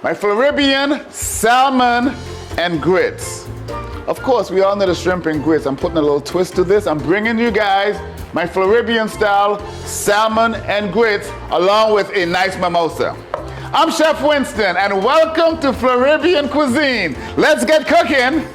my Floribbean salmon and grits. Of course, we all know the shrimp and grits. I'm putting a little twist to this. I'm bringing you guys my Floribbean style salmon and grits along with a nice mimosa. I'm Chef Winston and welcome to Floribbean Cuisine. Let's get cooking.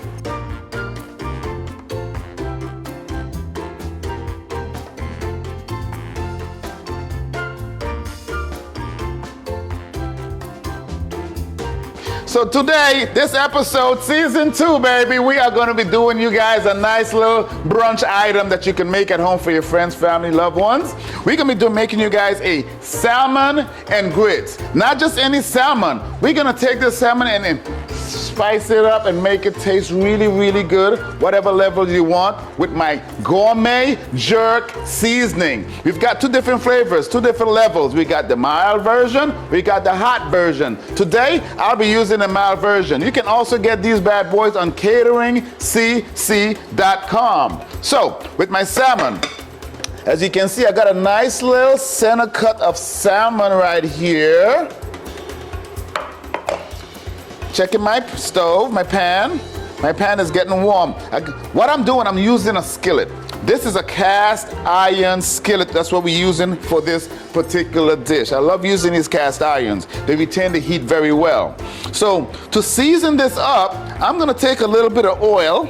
So today, this episode, season 2, baby, we are going to be doing you guys a nice little brunch item that you can make at home for your friends, family, loved ones. We're going to be making you guys a salmon and grits. Not just any salmon. We're going to take this salmon and spice it up and make it taste really, really good, whatever level you want, with my gourmet jerk seasoning. We've got 2 different flavors, 2 different levels. We got the mild version, we got the hot version. Today, I'll be using the mild version. You can also get these bad boys on cateringcc.com. So, with my salmon, as you can see, I got a nice little center cut of salmon right here. Checking my stove, my pan. My pan is getting warm. What I'm doing, I'm using a skillet. This is a cast iron skillet. That's what we're using for this particular dish. I love using these cast irons. They retain the heat very well. So to season this up, I'm gonna take a little bit of oil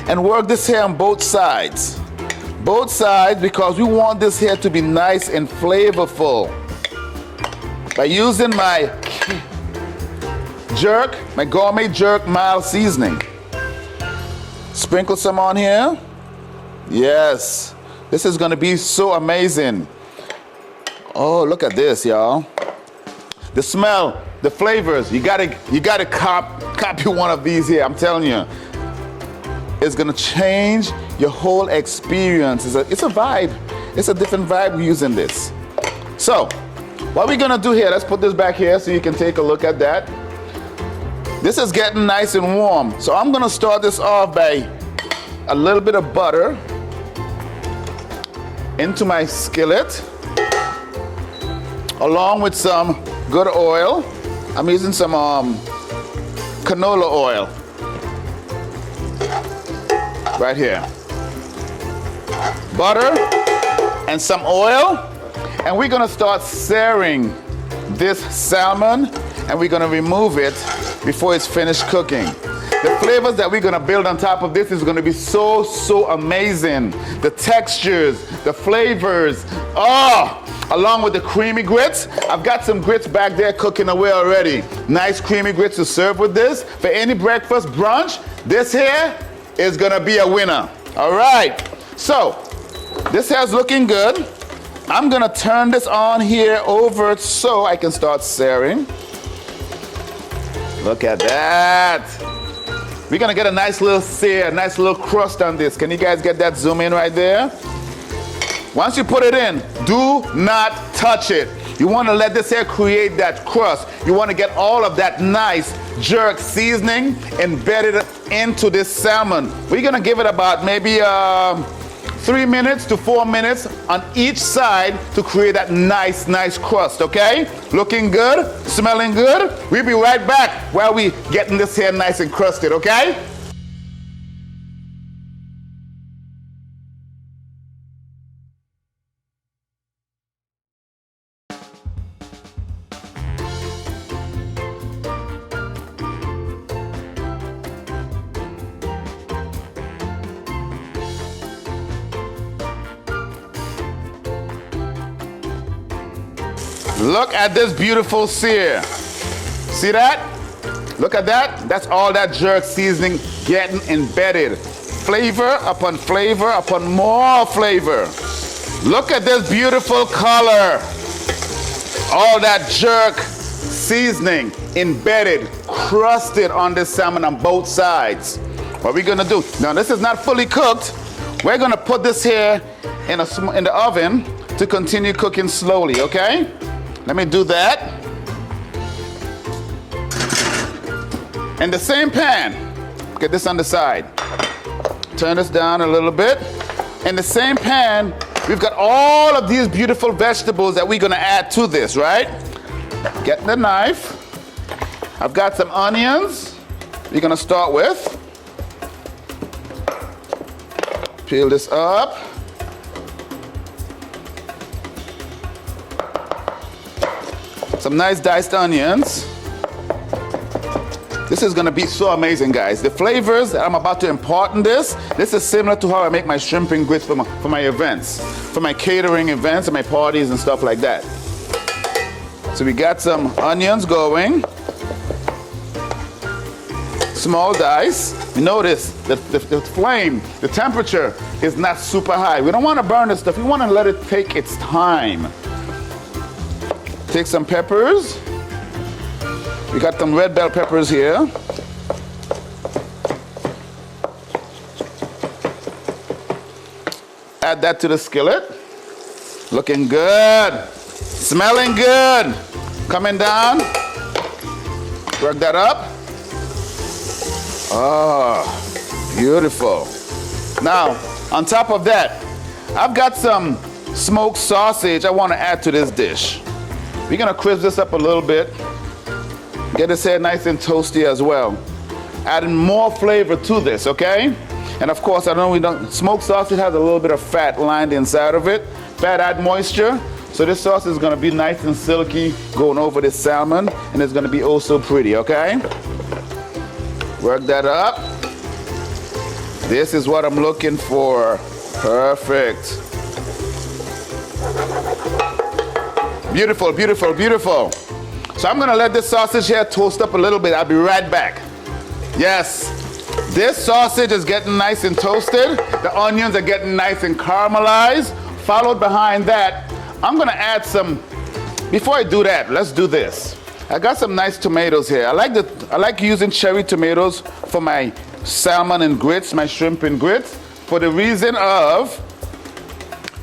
and work this here on both sides. Both sides, because we want this here to be nice and flavorful. By using my jerk, my gourmet jerk mild seasoning. Sprinkle some on here. Yes, this is gonna be so amazing. Oh, look at this, y'all. The smell, the flavors, you gotta copy one of these here, I'm telling you. It's gonna change your whole experience. It's a vibe. It's a different vibe using this. So, what we're gonna do here, let's put this back here so you can take a look at that. This is getting nice and warm. So I'm gonna start this off by a little bit of butter into my skillet, along with some good oil. I'm using some canola oil right here. Butter and some oil, and we're gonna start searing this salmon, and we're gonna remove it before it's finished cooking. The flavors that we're gonna build on top of this is gonna be so, so amazing. The textures, the flavors, along with the creamy grits. I've got some grits back there cooking away already. Nice creamy grits to serve with this. For any breakfast brunch, this here is gonna be a winner. All right, so this here's looking good. I'm gonna turn this on here over so I can start searing. Look at that. We're gonna get a nice little sear, a nice little crust on this. Can you guys get that zoom in right there? Once you put it in, do not touch it. You wanna let this here create that crust. You wanna get all of that nice jerk seasoning embedded into this salmon. We're gonna give it about maybe 3 minutes to 4 minutes on each side to create that nice, nice crust, okay? Looking good, smelling good. We'll be right back while we getting this here nice and crusted, okay? Look at this beautiful sear. See that? Look at that. That's all that jerk seasoning getting embedded. Flavor upon more flavor. Look at this beautiful color. All that jerk seasoning embedded, crusted on this salmon on both sides. What we're gonna do, now this is not fully cooked. We're gonna put this here in the oven to continue cooking slowly, okay? Let me do that. In the same pan, get this on the side. Turn this down a little bit. In the same pan, we've got all of these beautiful vegetables that we're gonna add to this, right? Get the knife. I've got some onions we're gonna start with. Peel this up. Some nice diced onions. This is gonna be so amazing, guys. The flavors that I'm about to impart in this is similar to how I make my shrimp and grits for my events, for my catering events and my parties and stuff like that. So we got some onions going. Small dice. You notice that the flame, the temperature is not super high. We don't want to burn this stuff. We want to let it take its time. Take some peppers. We got some red bell peppers here. Add that to the skillet. Looking good. Smelling good. Coming down. Work that up. Oh, beautiful. Now, on top of that, I've got some smoked sausage I want to add to this dish. We're going to crisp this up a little bit. Get this here nice and toasty as well. Adding more flavor to this, okay? And of course, I know smoked sausage has a little bit of fat lined inside of it. Fat add moisture. So this sauce is gonna be nice and silky going over this salmon, and it's gonna be oh so pretty, okay? Work that up. This is what I'm looking for. Perfect. Beautiful, beautiful, beautiful. So I'm gonna let this sausage here toast up a little bit. I'll be right back. Yes, this sausage is getting nice and toasted. The onions are getting nice and caramelized. Followed behind that, I'm gonna add some, before I do that, let's do this. I got some nice tomatoes here. I like using cherry tomatoes for my salmon and grits, my shrimp and grits, for the reason of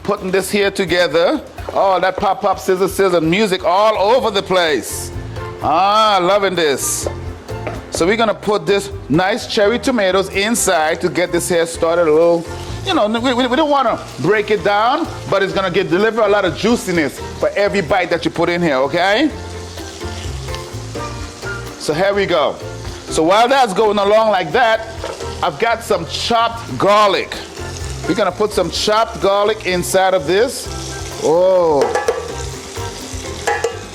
putting this here together. Oh, that pop, scissor music all over the place. Ah, loving this. So we're gonna put this nice cherry tomatoes inside to get this here started a little, you know, we don't wanna break it down, but it's gonna deliver a lot of juiciness for every bite that you put in here, okay? So here we go. So while that's going along like that, I've got some chopped garlic. We're gonna put some chopped garlic inside of this. Oh,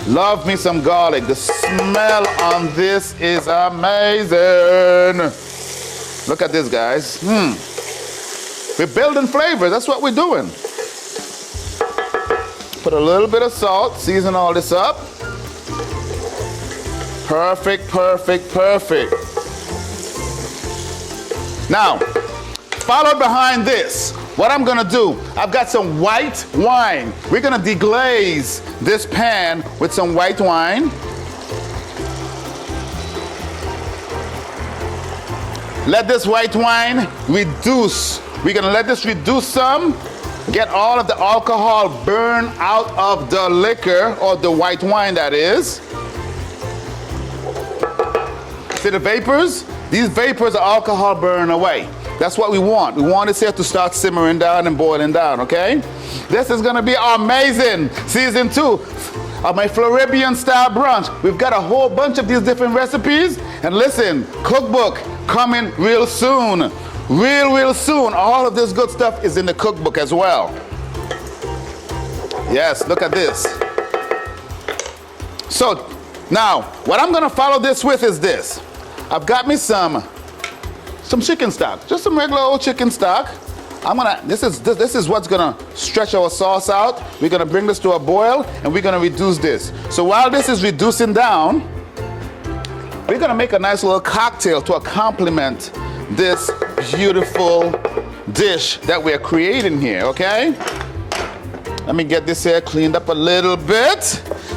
love me some garlic. The smell on this is amazing. Look at this, guys. We're building flavor. That's what we're doing. Put a little bit of salt, season all this up. Perfect, perfect, perfect. Now, followed behind this, what I'm gonna do, I've got some white wine. We're gonna deglaze this pan with some white wine. Let this white wine reduce. We're gonna let this reduce some, get all of the alcohol burn out of the liquor, or the white wine that is. See the vapors? These vapors are alcohol burn away. That's what we want. We want this here to start simmering down and boiling down, okay? This is gonna be amazing. Season 2 of my Floribbean style brunch. We've got a whole bunch of these different recipes. And listen, cookbook coming real soon. Real soon. All of this good stuff is in the cookbook as well. Yes, look at this. So now, what I'm gonna follow this with is this. I've got me some chicken stock, just some regular old chicken stock. This is what's gonna stretch our sauce out. We're gonna bring this to a boil and we're gonna reduce this. So while this is reducing down, we're gonna make a nice little cocktail to complement this beautiful dish that we're creating here, okay? Let me get this here cleaned up a little bit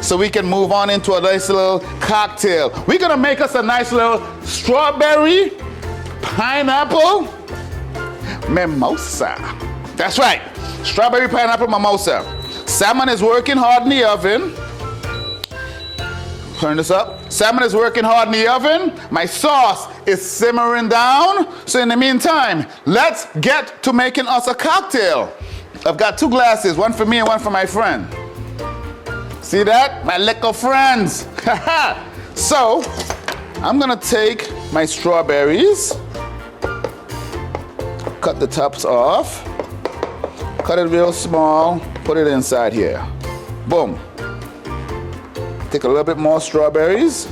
so we can move on into a nice little cocktail. We're gonna make us a nice little strawberry pineapple mimosa. That's right, strawberry pineapple mimosa. Salmon is working hard in the oven. Turn this up. Salmon is working hard in the oven. My sauce is simmering down. So in the meantime, let's get to making us a cocktail. I've got 2 glasses, one for me and one for my friend. See that? My little friends. So, I'm gonna take my strawberries, cut the tops off, cut it real small, put it inside here. Boom. Take a little bit more strawberries,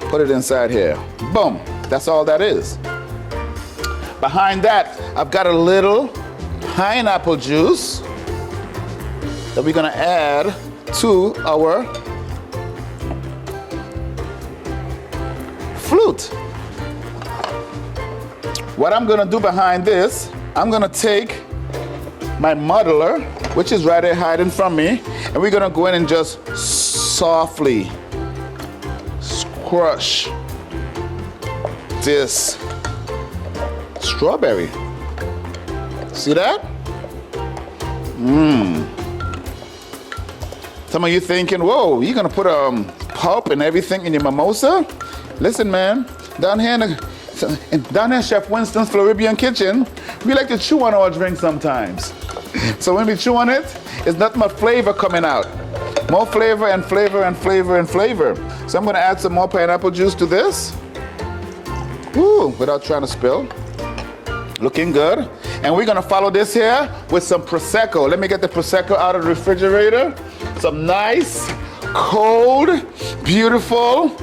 put it inside here. Boom. That's all that is. Behind that, I've got a little pineapple juice that we're gonna add to our flute. What I'm gonna do behind this, I'm gonna take my muddler, which is right there hiding from me, and we're gonna go in and just softly crush this strawberry. See that? Some of you thinking, whoa, you're gonna put pulp and everything in your mimosa? Listen, man, down here in Chef Winston's Floribbean kitchen, we like to chew on our drink sometimes. So when we chew on it, it's not much flavor coming out. More flavor and flavor and flavor and flavor. So I'm gonna add some more pineapple juice to this. Ooh, without trying to spill. Looking good. And we're gonna follow this here with some Prosecco. Let me get the Prosecco out of the refrigerator. Some nice, cold, beautiful,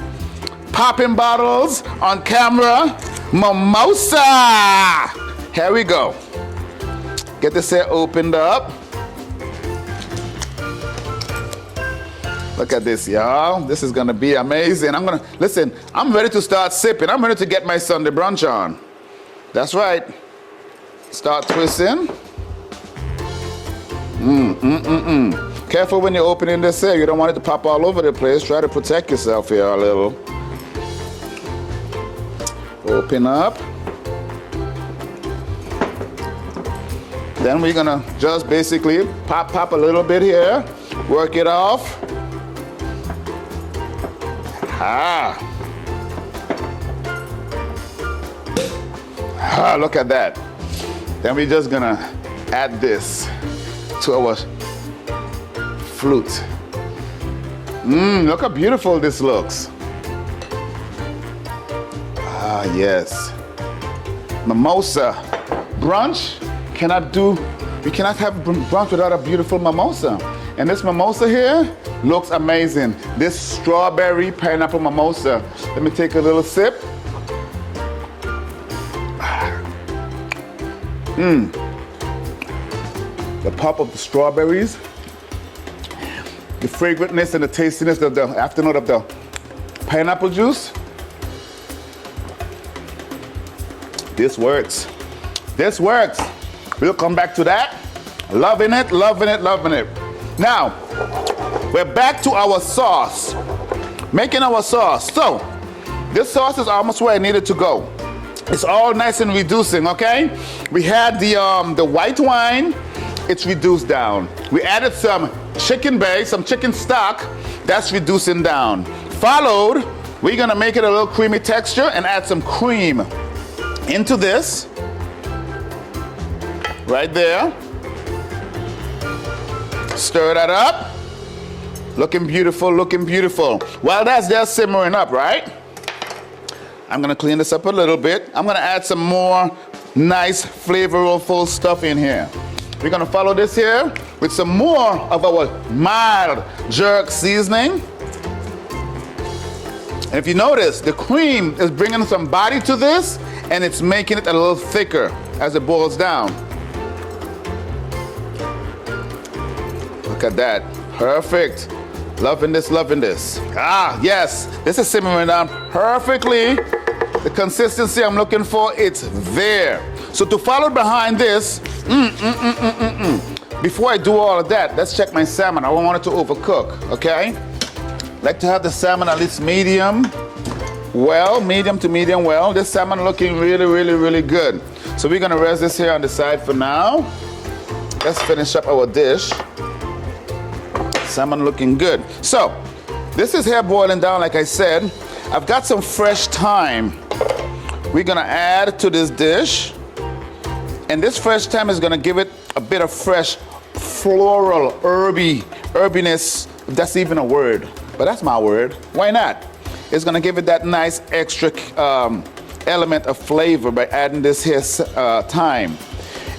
popping bottles on camera. Mimosa! Here we go. Get this here opened up. Look at this, y'all. This is gonna be amazing. Listen, I'm ready to start sipping. I'm ready to get my Sunday brunch on. That's right. Start twisting. Careful when you're opening this here. You don't want it to pop all over the place. Try to protect yourself here a little. Open up. Then we're gonna just basically pop a little bit here. Work it off. Look at that. Then we're just gonna add this to our flute. Look how beautiful this looks. Yes. Mimosa. Brunch we cannot have brunch without a beautiful mimosa. And this mimosa here looks amazing. This strawberry pineapple mimosa. Let me take a little sip. The pop of the strawberries, the fragrantness and the tastiness of the afternoon of the pineapple juice. This works. This works. We'll come back to that. Loving it, loving it, loving it. Now, we're back to our sauce. Making our sauce. So, this sauce is almost where I needed to go. It's all nice and reducing, okay? We had the white wine. It's reduced down. We added some chicken bake, some chicken stock. That's reducing down. Followed, we're gonna make it a little creamy texture and add some cream into this. Right there. Stir that up. Looking beautiful, looking beautiful. While that's there simmering up, right? I'm gonna clean this up a little bit. I'm gonna add some more nice, flavorful stuff in here. We're gonna follow this here with some more of our mild jerk seasoning. And if you notice, the cream is bringing some body to this and it's making it a little thicker as it boils down. Look at that, perfect. Loving this, loving this. Yes, this is simmering down perfectly. The consistency I'm looking for, it's there. So to follow behind this, before I do all of that, let's check my salmon. I don't want it to overcook, okay? Like to have the salmon at least medium well, medium to medium well. This salmon looking really, really, really good. So we're gonna rest this here on the side for now. Let's finish up our dish. Salmon looking good. So, this is here boiling down like I said. I've got some fresh thyme. We're gonna add to this dish. And this fresh thyme is gonna give it a bit of fresh floral, herbiness, if that's even a word. But that's my word. Why not? is gonna give it that nice extra element of flavor by adding this here thyme.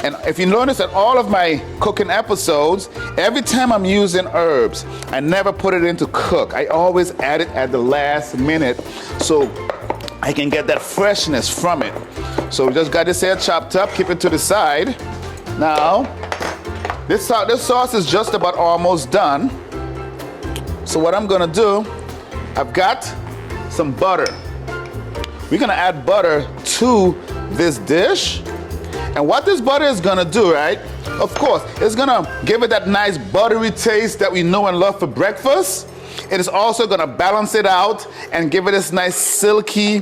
And if you notice that all of my cooking episodes, every time I'm using herbs, I never put it in to cook. I always add it at the last minute so I can get that freshness from it. So we just got this here chopped up, keep it to the side. Now, this sauce is just about almost done. So what I'm gonna do, I've got some butter. We're gonna add butter to this dish. And what this butter is gonna do, right? Of course, it's gonna give it that nice buttery taste that we know and love for breakfast. It is also gonna balance it out and give it this nice silky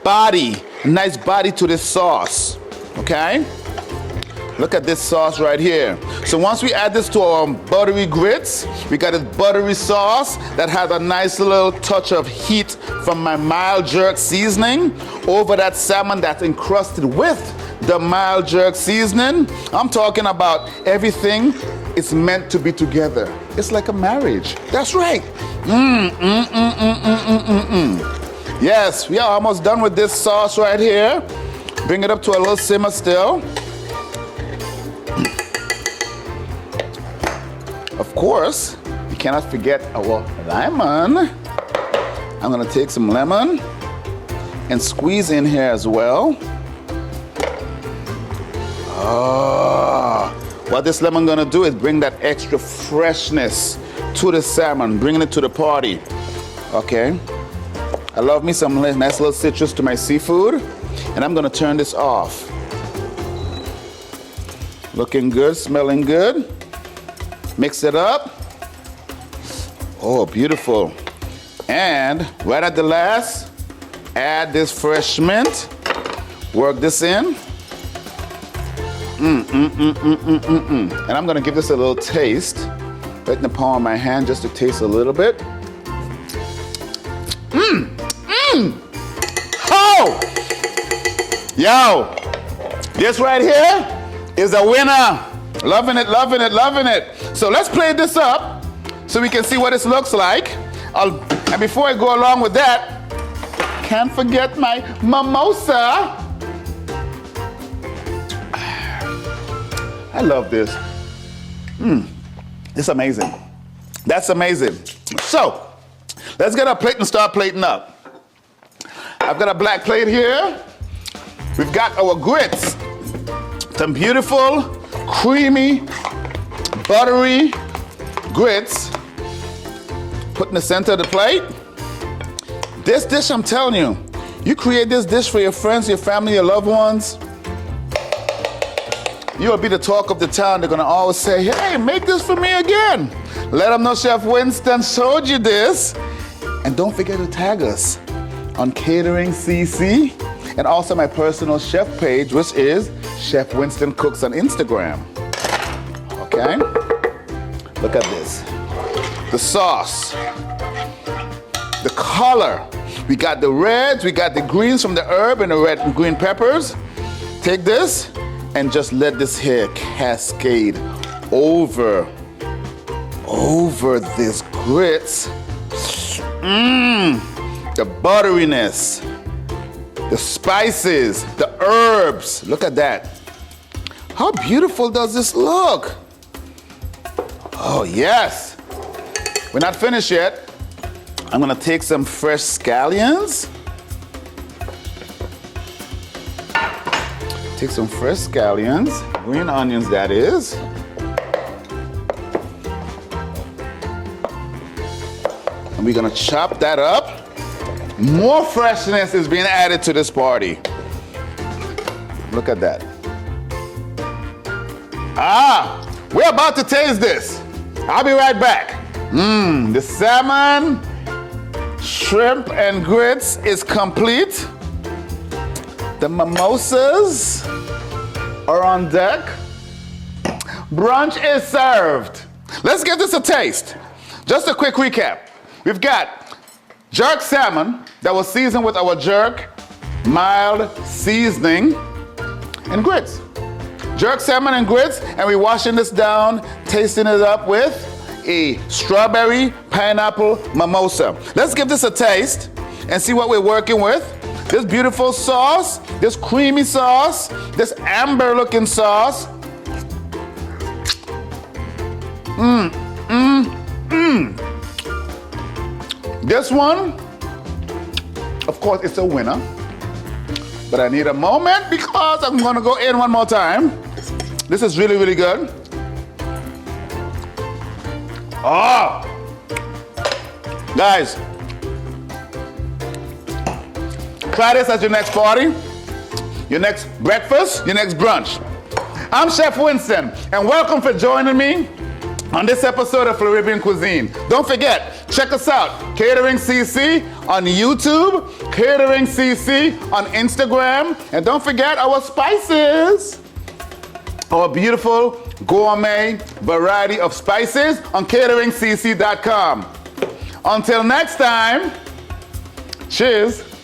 body, nice body to this sauce, okay? Look at this sauce right here. So once we add this to our buttery grits, we got this buttery sauce that has a nice little touch of heat from my mild jerk seasoning over that salmon that's encrusted with the mild jerk seasoning. I'm talking about everything is meant to be together. It's like a marriage. That's right. Yes, we are almost done with this sauce right here. Bring it up to a little simmer still. Of course, you cannot forget our lemon. I'm gonna take some lemon and squeeze in here as well. Oh, what this lemon gonna do is bring that extra freshness to the salmon, bringing it to the party. Okay, I love me some nice little citrus to my seafood, and I'm gonna turn this off. Looking good, smelling good. Mix it up. Oh, beautiful. And right at the last, add this fresh mint. Work this in. And I'm gonna give this a little taste. Right in the palm of my hand just to taste a little bit. Oh! Yo, this right here is a winner. Loving it, loving it, loving it. So let's play this up so we can see what this looks like. And before I go along with that, can't forget my mimosa. I love this. It's amazing. That's amazing. So, let's get our plate and start plating up. I've got a black plate here. We've got our grits. Some beautiful, creamy, buttery grits. Put in the center of the plate. This dish, I'm telling you, you create this dish for your friends, your family, your loved ones, you'll be the talk of the town. They're gonna always say, hey, make this for me again. Let them know Chef Winston showed you this. And don't forget to tag us on Catering CC and also my personal chef page, which is Chef Winston Cooks on Instagram. Okay? Look at this. The sauce, the color. We got the reds, we got the greens from the herb and the red and green peppers. Take this and just let this here cascade over this grits. The butteriness, the spices, the herbs. Look at that. How beautiful does this look? Oh yes. We're not finished yet. I'm gonna take some fresh scallions. Take some fresh scallions, green onions that is. And we're gonna chop that up. More freshness is being added to this party. Look at that. We're about to taste this. I'll be right back. The salmon, shrimp, and grits is complete. The mimosas are on deck. Brunch is served. Let's give this a taste. Just a quick recap. We've got jerk salmon that was seasoned with our jerk mild seasoning and grits. Jerk salmon and grits, and we're washing this down, tasting it up with a strawberry pineapple mimosa. Let's give this a taste. and see what we're working with. This beautiful sauce, this creamy sauce, this amber looking sauce. This one, of course, it's a winner. But I need a moment because I'm gonna go in one more time. This is really, really good. Oh! Guys, try this at your next party, your next breakfast, your next brunch. I'm Chef Winston, and welcome for joining me on this episode of Floribbean Cuisine. Don't forget, check us out, Catering CC on YouTube, Catering CC on Instagram, and don't forget our spices, our beautiful gourmet variety of spices on cateringcc.com. Until next time, cheers.